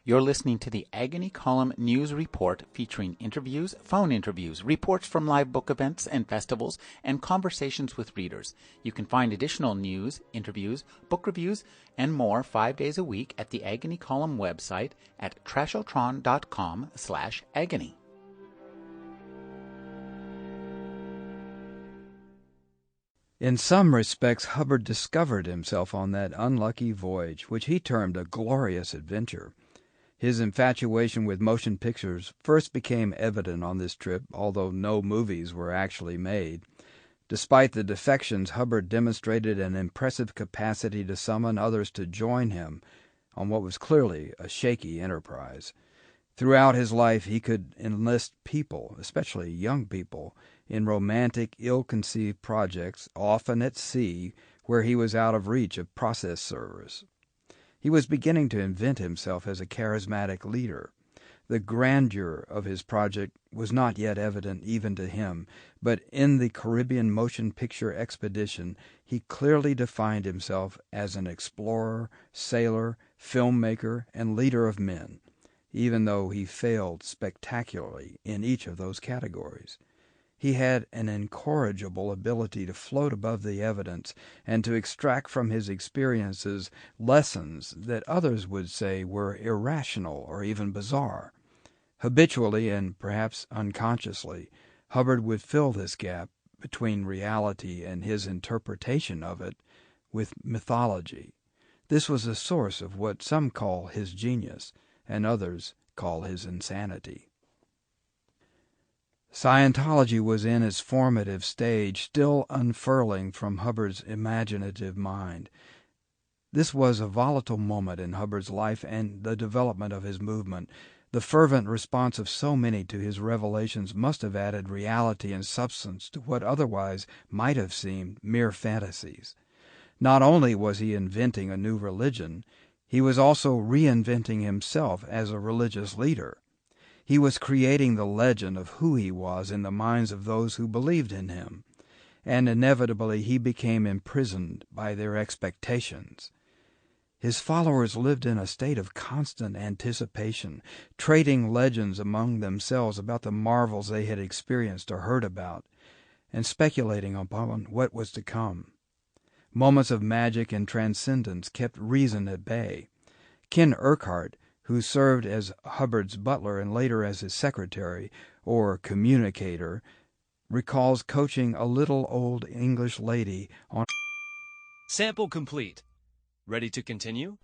You're listening to the Agony Column News Report featuring interviews, phone interviews, reports from live book events and festivals, and conversations with readers. You can find additional news, interviews, book reviews, and more 5 days a week at the Agony Column website at trashotron.com/agony. In some respects, Hubbard discovered himself on that unlucky voyage, which he termed a glorious adventure. His infatuation with motion pictures first became evident on this trip, although no movies were actually made. Despite the defections, Hubbard demonstrated an impressive capacity to summon others to join him on what was clearly a shaky enterprise. Throughout his life, he could enlist people, especially young people, in romantic, ill-conceived projects, often at sea, where he was out of reach of process servers. He was beginning to invent himself as a charismatic leader. The grandeur of his project was not yet evident even to him, but in the Caribbean motion picture expedition he clearly defined himself as an explorer, sailor, filmmaker, and leader of men, even though he failed spectacularly in each of those categories. He had an incorrigible ability to float above the evidence and to extract from his experiences lessons that others would say were irrational or even bizarre. Habitually, and perhaps unconsciously, Hubbard would fill this gap between reality and his interpretation of it with mythology. This was the source of what some call his genius and others call his insanity. Scientology was in its formative stage, still unfurling from Hubbard's imaginative mind. This was a volatile moment in Hubbard's life and the development of his movement. The fervent response of so many to his revelations must have added reality and substance to what otherwise might have seemed mere fantasies. Not only was he inventing a new religion, he was also reinventing himself as a religious leader. He was creating the legend of who he was in the minds of those who believed in him, and inevitably he became imprisoned by their expectations. His followers lived in a state of constant anticipation, trading legends among themselves about the marvels they had experienced or heard about, and speculating upon what was to come. Moments of magic and transcendence kept reason at bay. Ken Urquhart, who served as Hubbard's butler and later as his secretary, or communicator, recalls coaching a little old English lady on... Sample complete. Ready to continue?